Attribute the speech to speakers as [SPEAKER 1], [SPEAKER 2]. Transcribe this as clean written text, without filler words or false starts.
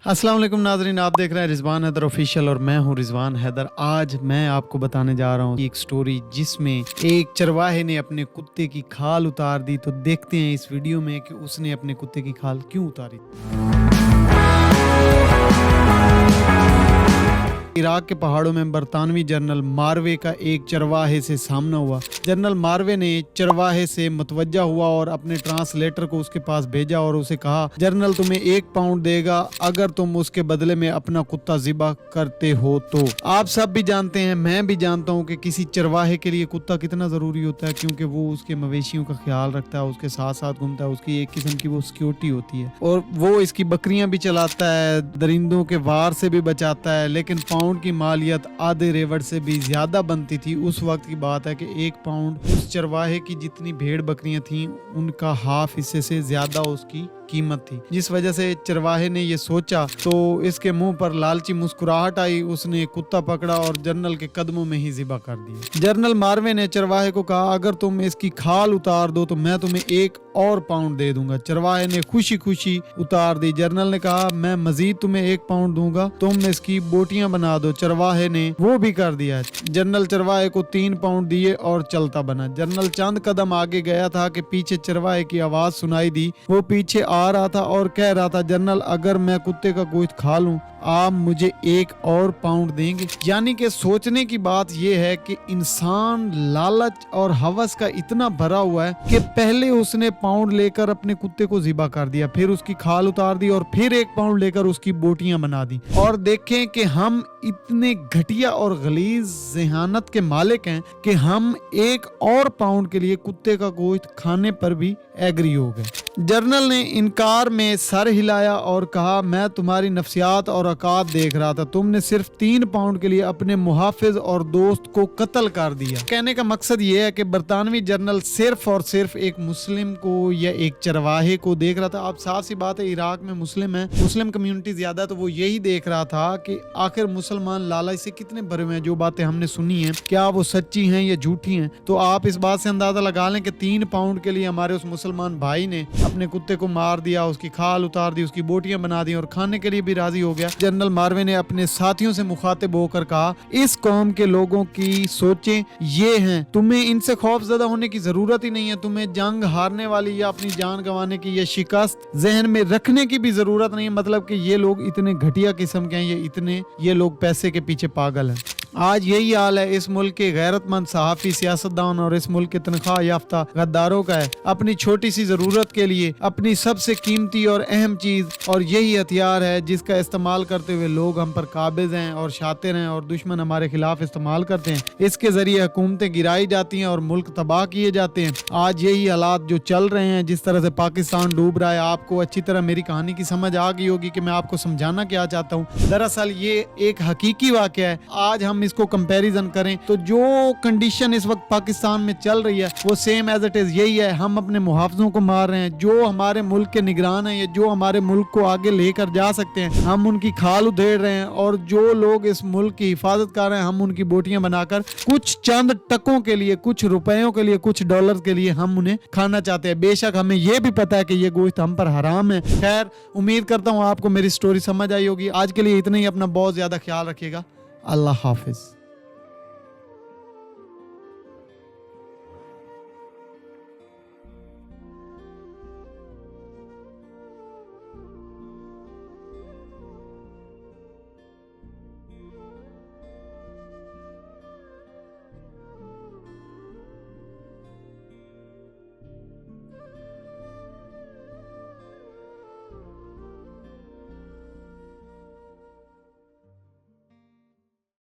[SPEAKER 1] अस्सलाम वालेकुम नाजरीन, आप देख रहे हैं रिजवान हैदर ऑफिशियल और मैं हूं रिजवान हैदर। आज मैं आपको बताने जा रहा हूं एक स्टोरी जिसमें एक चरवाहे ने अपने कुत्ते की खाल उतार दी। तो देखते हैं इस वीडियो में कि उसने अपने कुत्ते की खाल क्यों उतारी। इराक के पहाड़ों में बरतानवी जनरल मारवे का एक चरवाहे से सामना हुआ। जनरल मारवे ने चरवाहे से मुतवज्जा हुआ और अपने ट्रांसलेटर को उसके पास भेजा और उसे कहा, जनरल तुम्हें 1 पाउंड देगा अगर तुम उसके बदले में अपना कुत्ता ज़िबा करते हो। तो आप सब भी जानते हैं, मैं भी जानता हूं कि किसी चरवाहे के लिए कुत्ता कितना ज़रूरी होता है, क्योंकि वो उसके मवेशियों का ख्याल रखता है, उसके साथ साथ घूमता है, उसकी एक किस्म की वो सिक्योरिटी होती है और वो इसकी बकरियां भी चलाता है, दरिंदों के वार से भी बचाता है। लेकिन पाउंड की मालियत आधे रेवड़ से भी ज्यादा बनती थी। उस वक्त की बात है कि 1 पाउंड उस चरवाहे की जितनी भेड़ बकरियां थीं उनका हाफ हिस्से से ज्यादा उसकी कीमत थी। जिस वजह से चरवाहे ने ये सोचा तो इसके मुंह पर लालची मुस्कुराहट आई। उसने कुत्ता पकड़ा और जनरल के कदमों में ही ज़िबा कर दिया। जनरल मारवे ने चरवाहे को कहा, अगर तुम इसकी खाल उतार दो तो मैं तुम्हें 1 और पाउंड दे दूंगा। चरवाहे ने खुशी खुशी उतार दी। जनरल ने कहा, मैं मजीद तुम्हें 1 पाउंड दूंगा, तुम इसकी बोटियां बना दो। चरवाहे ने वो भी कर दिया। जनरल चरवाहे को 3 पाउंड दिए और चलता बना। जनरल चंद कदम आगे गया था कि पीछे चरवाहे की आवाज सुनाई दी। वो पीछे आ रहा था और कह रहा था, जनरल अगर मैं कुत्ते का गोश्त खा लूं आप मुझे 1 और पाउंड देंगे। यानी कि सोचने की बात यह है कि इंसान लालच और हवस का इतना भरा हुआ है कि पहले उसने पाउंड लेकर अपने कुत्ते को ज़िबा कर दिया, फिर उसकी खाल उतार दी और फिर 1 पाउंड लेकर उसकी बोटियां बना दी। और देखें कि हम इतने घटिया और गलीज ज़हानत के मालिक हैं कि हम 1 और पाउंड के लिए कुत्ते का गोश्त खाने पर भी एग्री हो गए। जनरल ने इनकार में सर हिलाया और कहा, मैं तुम्हारी नफ्सियात और औकात देख रहा था। तुमने सिर्फ 3 पाउंड के लिए अपने मुहाफिज और दोस्त को कत्ल कर दिया। कहने का मकसद ये है कि बरतानवी जनरल सिर्फ और सिर्फ एक मुस्लिम को या एक चरवाहे को देख रहा था। अब साफ सी बात है, इराक में मुस्लिम है, मुस्लिम कम्युनिटी ज्यादा, तो वो यही देख रहा था कि आखिर मुसलमान लालच से कितने भरे हुए हैं। जो बातें हमने सुनी हैं क्या वो सच्ची हैं या झूठी हैं? तो आप इस बात से अंदाजा लगा लें कि 3 पाउंड के लिए हमारे उस मुसलमान भाई ने अपने कुत्ते को मार दिया, उसकी खाल उतार दी, उसकी बोटियां बना दी और खाने के लिए भी राजी हो गया। जनरल मारवे ने अपने साथियों से मुखातिब होकर कहा, इस कौम के लोगों की सोचें ये हैं, तुम्हें इनसे खौफजदा होने की जरूरत ही नहीं है। तुम्हें जंग हारने वाली या अपनी जान गंवाने की या शिकस्त जहन में रखने की भी जरूरत नहीं है। मतलब कि ये लोग इतने घटिया किस्म के हैं, ये लोग पैसे के पीछे पागल हैं। आज यही हाल है इस मुल्क के गैरतमंद सहाफ़ी, सियासतदान और इस मुल्क के तनख्वाह याफ्ता गद्दारों का है। अपनी छोटी सी ज़रूरत के लिए अपनी सबसे कीमती और अहम चीज़ और यही हथियार है जिसका इस्तेमाल करते हुए लोग हम पर काबिज हैं और शातिर हैं और दुश्मन हमारे खिलाफ इस्तेमाल करते हैं। इसके ज़रिए हुकूमतें गिराई जाती हैं और मुल्क तबाह किए जाते हैं। आज यही हालात जो चल रहे हैं, जिस तरह से पाकिस्तान डूब रहा है, आपको अच्छी तरह मेरी कहानी की समझ आ गई होगी कि मैं आपको समझाना क्या चाहता हूँ। दरअसल ये एक हकीकी वाक़या है। आज हम इसको कंपैरिजन करें तो जो कंडीशन इस वक्त पाकिस्तान में चल रही है वो सेम एज इट इज यही है। हम अपने मुहाफिजों को मार रहे हैं, जो हमारे मुल्क के निगरान हैं या जो हमारे मुल्क को आगे लेकर जा सकते हैं, हम उनकी खाल उधेड़ रहे हैं। और जो लोग इस मुल्क की हिफाजत कर रहे हैं, हम उनकी बोटियां बनाकर कुछ चंद टकों के लिए, कुछ रुपयों के लिए, कुछ डॉलर के लिए हम उन्हें खाना चाहते हैं। बेशक हमें यह भी पता है कि यह गोश्त हम पर हराम है। खैर, उम्मीद करता हूँ आपको मेरी स्टोरी समझ आई होगी। आज के लिए इतना ही। अपना बहुत ज्यादा ख्याल रखिएगा। अल्लाह हाफिज।